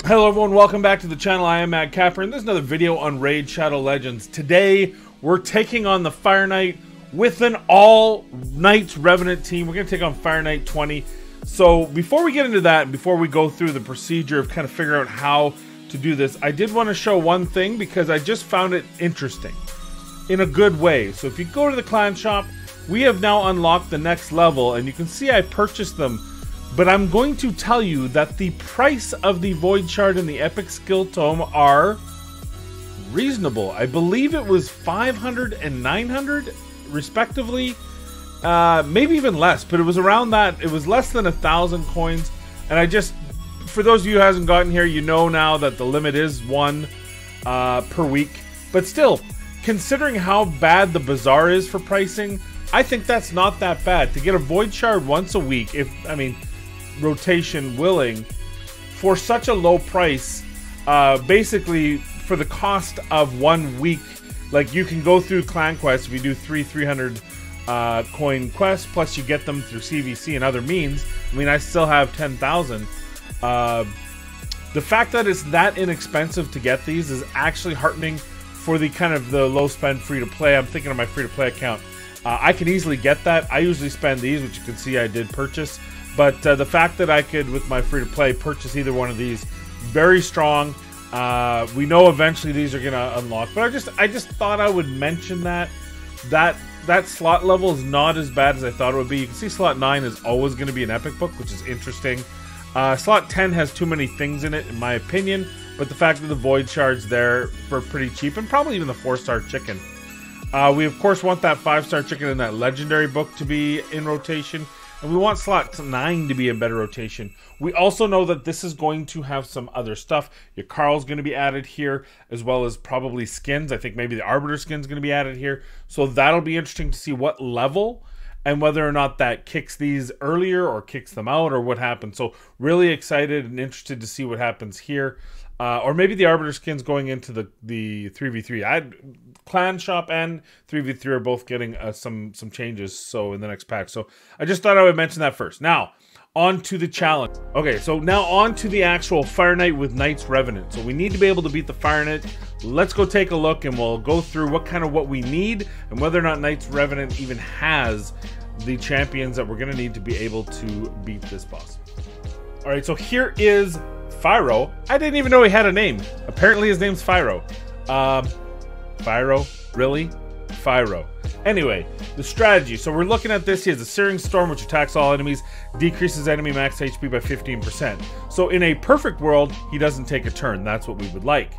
Hello everyone, welcome back to the channel. I am Mad Capper, and there's another video on Raid Shadow Legends. Today, we're taking on the Fire Knight with an all Knights Revenant team. We're going to take on Fire Knight 20. So before we get into that, and before we go through the procedure of kind of figuring out how to do this, I did want to show one thing because I just found it interesting in a good way. So if you go to the clan shop, we have now unlocked the next level, and you can see I purchased them. But I'm going to tell you that the price of the Void Shard and the Epic Skill Tome are reasonable. I believe it was 500 and 900 respectively. Maybe even less, but it was around that. It was less than 1,000 coins. And I just, for those of you who hasn't gotten here, you know now that the limit is one per week. But still, considering how bad the bazaar is for pricing, I think that's not that bad. To get a Void Shard once a week, rotation willing, for such a low price, basically for the cost of 1 week. Like, you can go through clan quests if you do 300 coin quests, plus you get them through CVC and other means. I mean, I still have 10,000. The fact that it's that inexpensive to get these is actually heartening for the kind of the low spend free to play. I'm thinking of my free to play account. I can easily get that. I usually spend these, which you can see I did purchase. But the fact that I could, with my free-to-play, purchase either one of these, very strong. We know eventually these are going to unlock. But I just thought I would mention that slot level is not as bad as I thought it would be. You can see slot 9 is always going to be an epic book, which is interesting. Slot 10 has too many things in it, in my opinion. But the fact that the Void Shard's there for pretty cheap, and probably even the 4-star chicken. We, of course, want that 5-star chicken and that legendary book to be in rotation. And we want slot 9 to be in better rotation. We also know that this is going to have some other stuff. Your Carl's going to be added here, as well as probably skins. I think maybe the Arbiter skin's going to be added here. So that'll be interesting to see what level and whether or not that kicks these earlier or kicks them out or what happens. So really excited and interested to see what happens here. Or maybe the Arbiter skins going into the 3v3. Clan shop and 3v3 are both getting some changes so in the next patch. So I just thought I would mention that first. Now, on to the challenge. Okay, so now on to the actual Fire Knight with Knights Revenant. So we need to be able to beat the Fire Knight. Let's go take a look and we'll go through what we need and whether or not Knights Revenant even has the champions that we're going to need to be able to beat this boss. All right, so here is Fyro. I didn't even know he had a name. Apparently his name's Fyro. Fyro? Really? Fyro. Anyway, the strategy. So we're looking at this. He has a Searing Storm, which attacks all enemies, decreases enemy max HP by 15%. So in a perfect world, he doesn't take a turn. That's what we would like.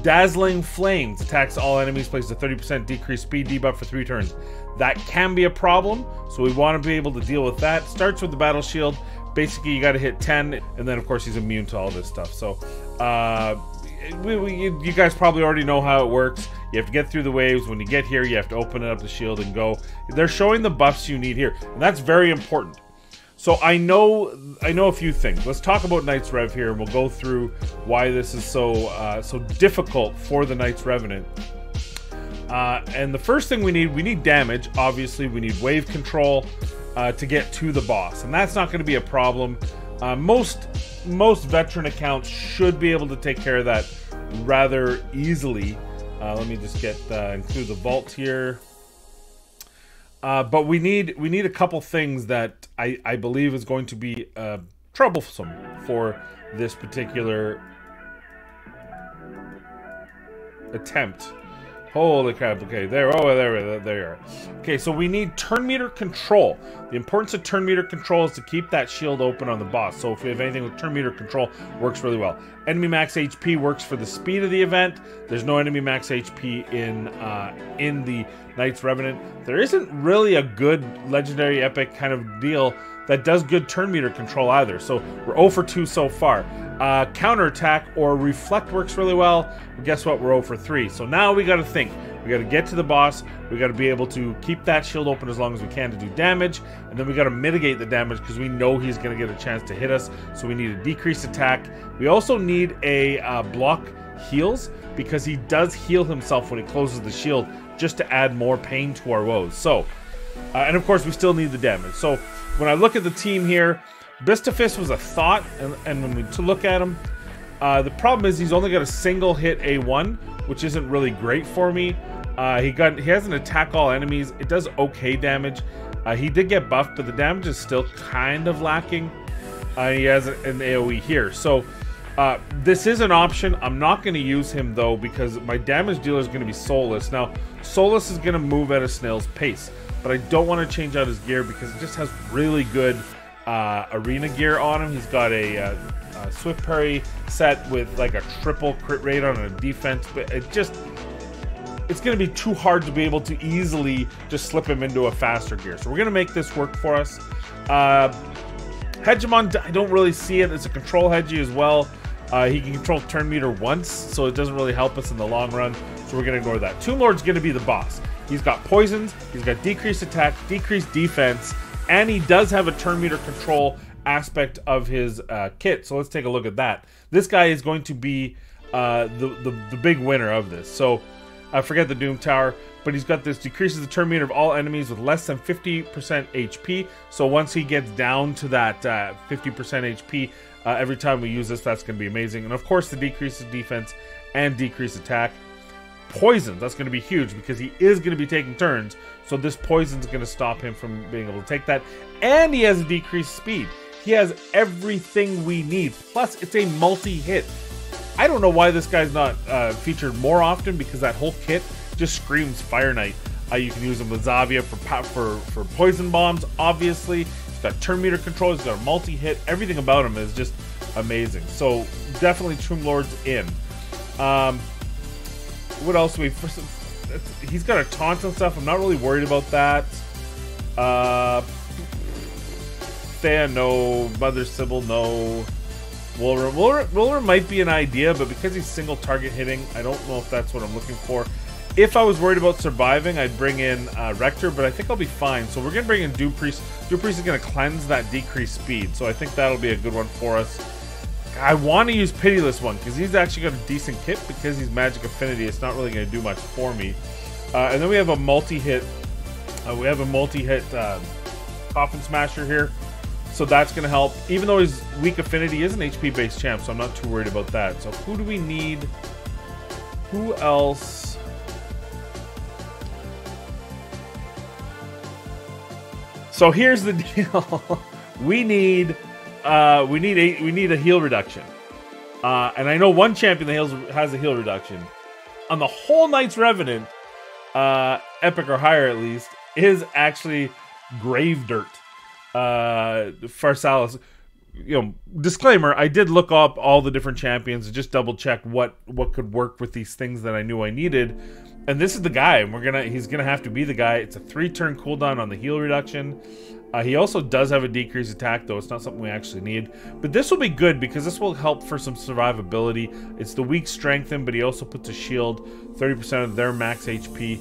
Dazzling Flames attacks all enemies, places a 30% decreased speed debuff for 3 turns. That can be a problem, so we want to be able to deal with that. Starts with the Battle Shield. Basically, you got to hit 10, and then, of course, he's immune to all this stuff. So, you guys probably already know how it works. You have to get through the waves. When you get here, you have to open up the shield and go. They're showing the buffs you need here, and that's very important. So I know a few things. Let's talk about Knights Rev here, and we'll go through why this is so difficult for the Knights Revenant. And the first thing we need damage. Obviously, we need wave control to get to the boss, and that's not going to be a problem. Most veteran accounts should be able to take care of that rather easily. Let me just get include the vault here. But we need a couple things that I believe is going to be troublesome for this particular attempt. Holy crap, okay, there you are. Okay, so we need turn meter control. The importance of turn meter control is to keep that shield open on the boss. So if we have anything with turn meter control, works really well. Enemy max HP works for the speed of the event. There's no enemy max HP in the Knights Revenant. There isn't really a good legendary epic kind of deal that does good turn meter control either. So we're 0 for 2 so far. Counterattack or reflect works really well. But guess what? We're 0 for 3. So now we got to think. We got to get to the boss. We got to be able to keep that shield open as long as we can to do damage. And then we got to mitigate the damage because we know he's going to get a chance to hit us. So we need a decreased attack. We also need a block heals because he does heal himself when he closes the shield just to add more pain to our woes. So, and of course we still need the damage. So when I look at the team here, Bistafist was a thought, and when we look at him, The problem is he's only got a single hit A1, which isn't really great for me. He has an attack all enemies. It does okay damage. He did get buffed, but the damage is still kind of lacking. He has an AoE here. So this is an option. I'm not going to use him though, because my damage dealer is going to be Soulless. Now, Soulless is going to move at a snail's pace, but I don't want to change out his gear because it just has really good arena gear on him. He's got a Swift Parry set with like a triple crit rate on a defense, but it's going to be too hard to be able to easily just slip him into a faster gear. So we're going to make this work for us. Hegemon, I don't really see it as a control Hegi as well. He can control turn meter once, so it doesn't really help us in the long run. So we're going to ignore that. Tomb Lord's going to be the boss. He's got poisons, he's got decreased attack, decreased defense, and he does have a turn meter control aspect of his kit. So let's take a look at that. This guy is going to be the big winner of this. So forget the Doom Tower, but he's got this decreases the turn meter of all enemies with less than 50% HP. So once he gets down to that 50% HP, every time we use this, that's going to be amazing. And of course, the decreases defense and decreased attack. Poison, that's going to be huge because he is going to be taking turns. So this poison is going to stop him from being able to take that. And he has a decreased speed. He has everything we need. Plus, it's a multi-hit. I don't know why this guy's not featured more often, because that whole kit just screams Fire Knight. You can use him with Zavia for poison bombs, obviously. He's got turn meter control, he's got a multi-hit. Everything about him is just amazing. So definitely Tomb Lord's in. What else do we... He's got a taunt and stuff. I'm not really worried about that. Thea, no. Mother Sybil, no. Wulra might be an idea, but because he's single target hitting, I don't know if that's what I'm looking for. If I was worried about surviving, I'd bring in Rector, but I think I'll be fine. So we're going to bring in Doom Priest. Doom Priest is going to cleanse that decreased speed, so I think that'll be a good one for us. I want to use Pitiless one, because he's actually got a decent kit. Because he's Magic Affinity, it's not really going to do much for me. And then we have a multi-hit. Coffin Smasher here. So that's going to help. Even though his weak affinity, he is an HP-based champ, so I'm not too worried about that. So who do we need? Who else? So here's the deal. we need a heal reduction. And I know one champion that has a heal reduction. On the whole Knights Revenant, epic or higher at least, is actually Grave Dirt. Pharsalis. Disclaimer, I did look up all the different champions and just double check what could work with these things that I knew I needed. And this is the guy, and he's gonna have to be the guy. It's a 3-turn cooldown on the heal reduction. He also does have a decreased attack, though it's not something we actually need. But this will be good because this will help for some survivability. It's the weak strengthen, but he also puts a shield, 30% of their max HP.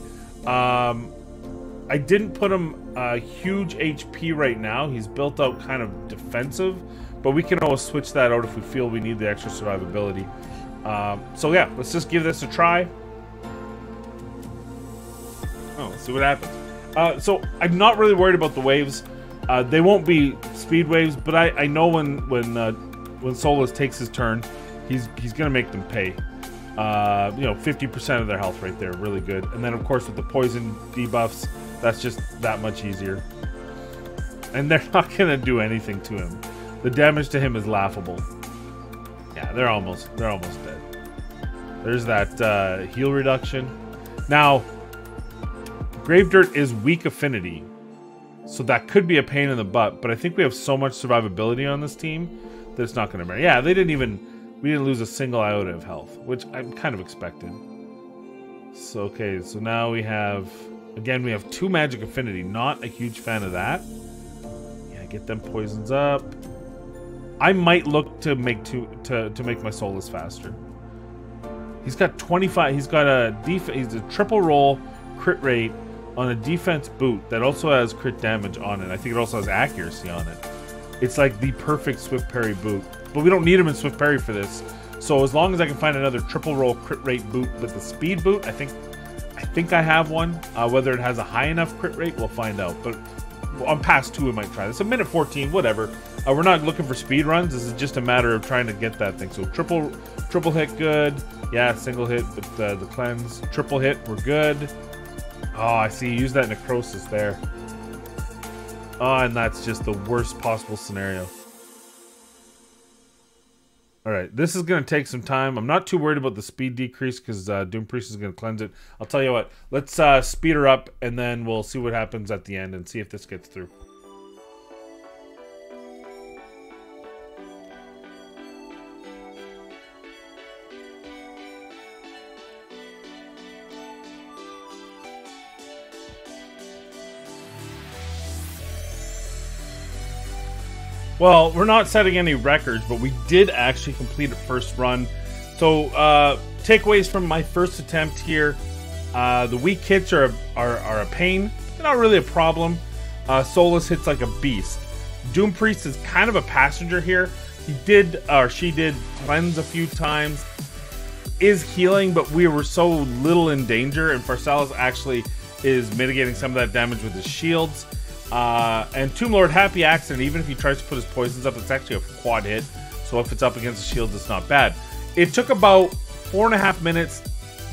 I didn't put him huge HP right now. He's built out kind of defensive, but we can always switch that out if we feel we need the extra survivability. So yeah, let's just give this a try. Oh, let's see what happens. So I'm not really worried about the waves. They won't be speed waves, but I know when Solus takes his turn, he's gonna make them pay. 50% of their health right there, really good. And then of course with the poison debuffs, that's just that much easier. And they're not gonna do anything to him. The damage to him is laughable. Yeah, they're almost dead. There's that heal reduction. Now, Grave Dirt is weak affinity, so that could be a pain in the butt, but I think we have so much survivability on this team that it's not gonna matter. Yeah, we didn't lose a single iota of health, which I'm kind of expected. So, okay, so now we have 2 magic affinity. Not a huge fan of that. Yeah, get them poisons up. I might look to make my Solus faster. He's got 25. He's got he's a triple roll crit rate on a defense boot that also has crit damage on it. I think it also has accuracy on it. It's like the perfect Swift Parry boot. But we don't need him in Swift Parry for this. So as long as I can find another triple roll crit rate boot with the speed boot, I think I have one. Whether it has a high enough crit rate, we'll find out. But on pass 2 we might try this. A minute 14, whatever. We're not looking for speed runs. This is just a matter of trying to get that thing. So triple hit, good. Yeah, single hit with the cleanse. Triple hit, we're good. Oh, I see. Use that necrosis there. Oh, and that's just the worst possible scenario. Alright, this is going to take some time. I'm not too worried about the speed decrease because Doom Priest is going to cleanse it. I'll tell you what, let's speed her up and then we'll see what happens at the end and see if this gets through. Well, we're not setting any records, but we did actually complete a first run. So, takeaways from my first attempt here. The weak hits are a pain. They're not really a problem. Solus hits like a beast. Doom Priest is kind of a passenger here. He did, or she did, cleanse a few times. Is healing, but we were so little in danger, and Pharsalis actually is mitigating some of that damage with his shields. And Tomb Lord, happy accident. Even if he tries to put his poisons up, it's actually a quad hit. So if it's up against the shields, it's not bad. It took about 4.5 minutes,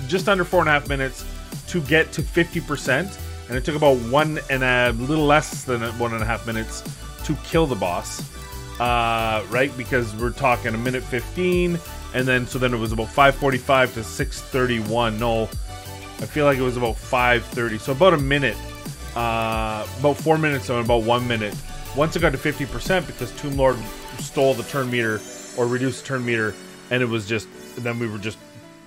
just under 4.5 minutes, to get to 50%. And it took about a little less than 1.5 minutes to kill the boss. Right? Because we're talking a minute 15. And then, so then it was about 5:45 to 6:31. No, I feel like it was about 5:30. So about a minute. About 4 minutes and about 1 minute. Once it got to 50%, because Tomb Lord stole the turn meter or reduced the turn meter, and it was just, then we were just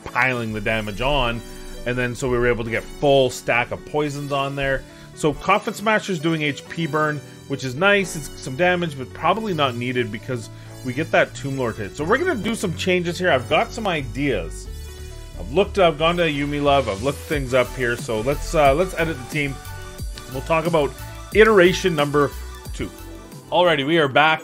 piling the damage on, and then so we were able to get full stack of poisons on there. So Coffin Smasher's doing HP burn, which is nice. It's some damage, but probably not needed because we get that Tomb Lord hit. So we're gonna do some changes here. I've got some ideas. I've gone to Yumi Love. I've looked things up here. So let's edit the team. We'll talk about iteration number 2. Alrighty, we are back.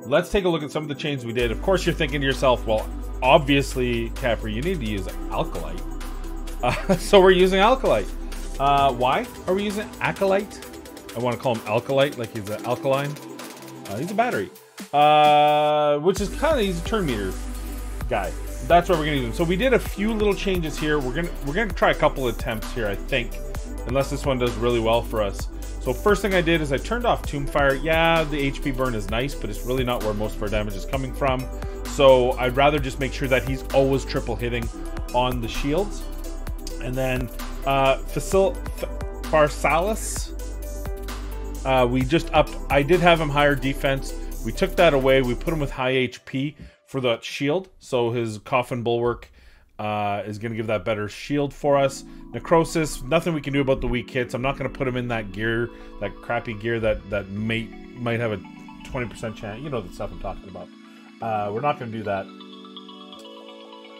Let's take a look at some of the changes we did. Of course, you're thinking to yourself, well, obviously, Caffrey, you need to use Alkalite. So we're using Alkalite. Why are we using Acolyte? I want to call him Alkalite, like he's an alkaline. He's a battery. Which is kind of, he's a turn meter guy. That's what we're going to use him. So we did a few little changes here. We're gonna try a couple attempts here, I think. Unless this one does really well for us. So first thing I did is I turned off Tomb Fire. Yeah, the HP burn is nice, but it's really not where most of our damage is coming from. So I'd rather just make sure that he's always triple hitting on the shields. And then Pharsalis, we just upped. I did have him higher defense. We took that away. We put him with high HP for the shield. So his Coffin Bulwark is going to give that better shield for us. Necrosis, nothing we can do about the weak hits. I'm not going to put him in that gear, that crappy gear that might have a 20% chance. You know the stuff I'm talking about. We're not going to do that.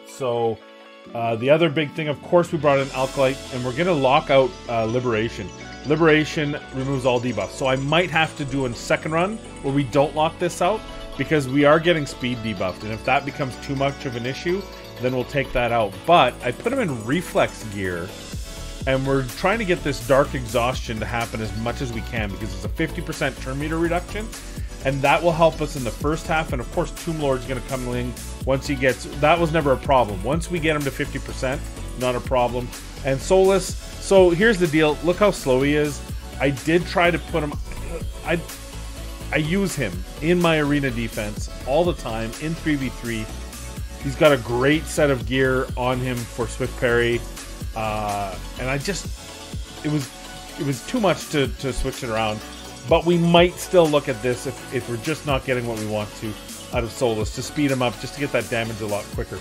So the other big thing, of course, we brought in Alkalite, and we're going to lock out Liberation. Liberation removes all debuffs. So I might have to do a second run where we don't lock this out, because we are getting speed debuffed, and if that becomes too much of an issue, then we'll take that out. But I put him in reflex gear, and we're trying to get this dark exhaustion to happen as much as we can, because it's a 50% turn meter reduction, and that will help us in the first half. And of course, Tomb Lord's going to come in once he gets, that was never a problem. Once we get him to 50%, not a problem. And Solus, so here's the deal. Look how slow he is. I did try to put him, I use him in my arena defense all the time in 3v3. He's got a great set of gear on him for Swift Parry, and it was too much to switch it around. But we might still look at this if we're just not getting what we want to out of Solus, to speed him up, just to get that damage a lot quicker.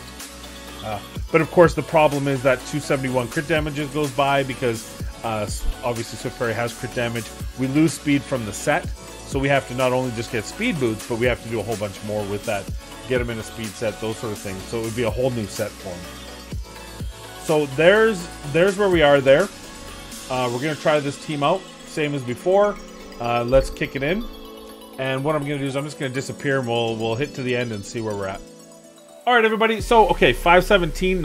But of course, the problem is that 271 crit damages goes by, because obviously Swift Parry has crit damage. We lose speed from the set, so we have to not only just get speed boots, but we have to do a whole bunch more with that. Get him in a speed set, those sort of things. So it would be a whole new set for him. So there's where we are there. We're going to try this team out, same as before. Let's kick it in. And what I'm going to do is I'm just going to disappear, and we'll hit to the end and see where we're at. All right, everybody. So, okay, 517,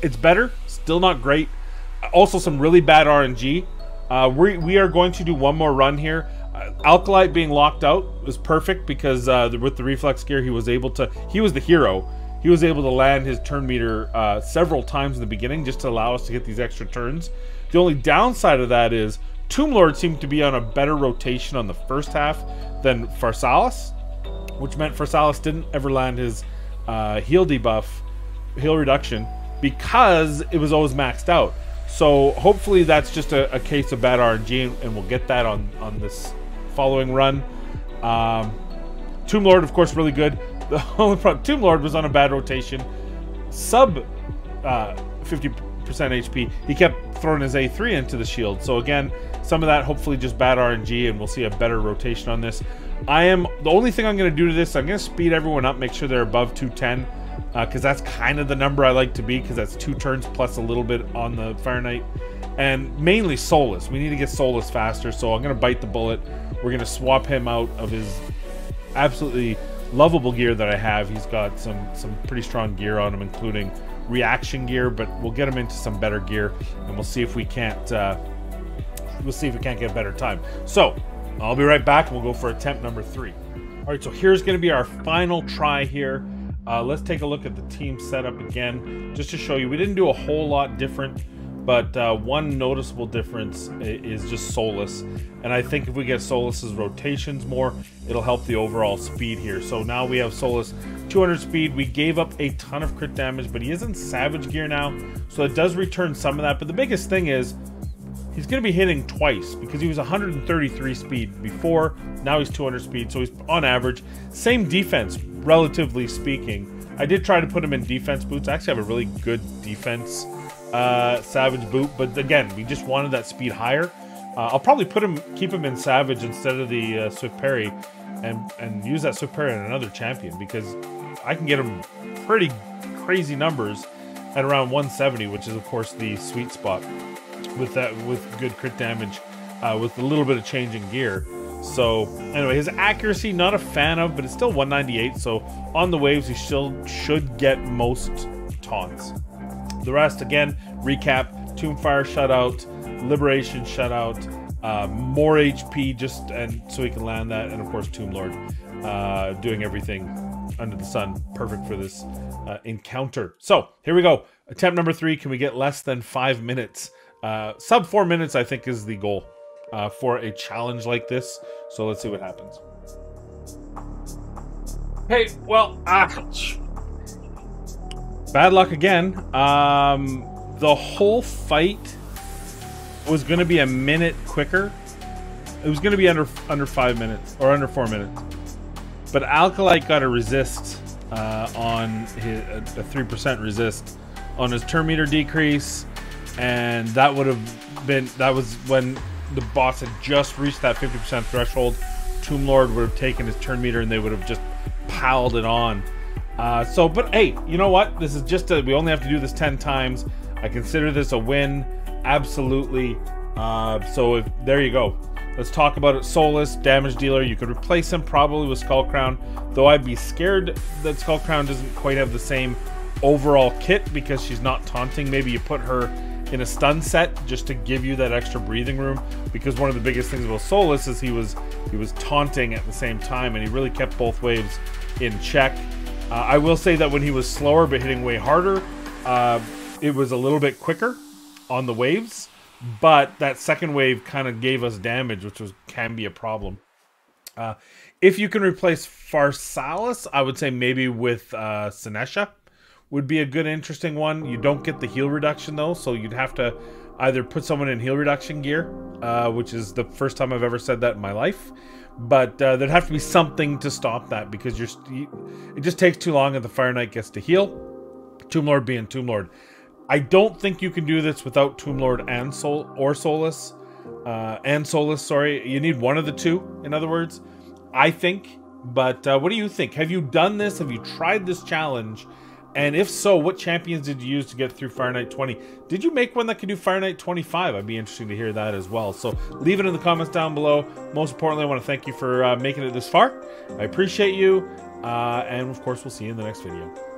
it's better. Still not great. Also, some really bad RNG. We are going to do one more run here. Alkalite being locked out was perfect because with the reflex gear, he was the hero. He was able to land his turn meter several times in the beginning just to allow us to get these extra turns. The only downside of that is Tomb Lord seemed to be on a better rotation on the first half than Pharsalis, which meant Pharsalis didn't ever land his heal debuff, heal reduction, because it was always maxed out. So hopefully that's just a case of bad RNG, and we'll get that on this following run. Tomb Lord, of course, really good. The only problem, Tomb Lord was on a bad rotation, sub 50% HP. He kept throwing his A3 into the shield. So again, some of that hopefully just bad RNG, and we'll see a better rotation on this. The only thing I'm going to do to this, I'm going to speed everyone up, make sure they're above 210, because that's kind of the number I like to be, because that's 2 turns plus a little bit on the Fire Knight. And mainly Solus. We need to get Solus faster, so I'm going to bite the bullet. We're going to swap him out of his absolutely lovable gear that I have. He's got some pretty strong gear on him, including reaction gear, but we'll get him into some better gear, and we'll see if we can't get a better time. So I'll be right back, and we'll go for attempt number 3. All right, so here's going to be our final try here. Let's take a look at the team setup again, just to show you. We didn't do a whole lot different, but one noticeable difference is just Solus. And I think if we get Solus's rotations more, it'll help the overall speed here. So now we have Solus 200 speed. We gave up a ton of crit damage, but he is in Savage gear now, so it does return some of that. But the biggest thing is he's going to be hitting twice, because he was 133 speed before. Now he's 200 speed, so he's on average. Same defense, relatively speaking. I did try to put him in defense boots. I actually have a really good defense Savage boot, but again, we just wanted that speed higher. I'll probably keep him in Savage instead of the Swift Parry, and use that Swift Parry on another champion, because I can get him pretty crazy numbers at around 170, which is of course the sweet spot with good crit damage, with a little bit of change in gear. So anyway, his accuracy, not a fan of, but it's still 198. So on the waves, he still should get most taunts. The rest, again, recap: Tombfire shutout, Liberation shutout, more HP so he can land that, and of course Tomb Lord doing everything under the sun, perfect for this encounter. So here we go, attempt number 3. Can we get less than 5 minutes? Sub 4 minutes, I think, is the goal for a challenge like this. So let's see what happens. Hey, well, bad luck again. The whole fight was going to be a minute quicker. It was going to be under 5 minutes, or under 4 minutes. But Alkalite got a resist on a 3% resist on his turn meter decrease, and that was when the boss had just reached that 50% threshold. Tomb Lord would have taken his turn meter, and they would have just piled it on. But hey, you know what? This is just we only have to do this 10 times. I consider this a win, absolutely. There you go. Let's talk about it. Solus, damage dealer. You could replace him probably with Skull Crown, though I'd be scared that Skull Crown doesn't quite have the same overall kit because she's not taunting. Maybe you put her in a stun set just to give you that extra breathing room, because one of the biggest things about Solus is he was taunting at the same time, and he really kept both waves in check. I will say that when he was slower but hitting way harder, it was a little bit quicker on the waves, but that second wave kind of gave us damage, which can be a problem. If you can replace Pharsalis, I would say maybe with Sinesha would be a good, interesting one. You don't get the heal reduction though, so you'd have to either put someone in heal reduction gear, which is the first time I've ever said that in my life. But there'd have to be something to stop that, because it just takes too long if the Fire Knight gets to heal. Tomb Lord being Tomb Lord. I don't think you can do this without Tomb Lord and Solus. Sorry. You need one of the two, in other words, I think. But what do you think? Have you done this? Have you tried this challenge? And if so, what champions did you use to get through Fire Knight 20? Did you make one that could do Fire Knight 25? I'd be interested to hear that as well. So leave it in the comments down below. Most importantly, I want to thank you for making it this far. I appreciate you. And of course, we'll see you in the next video.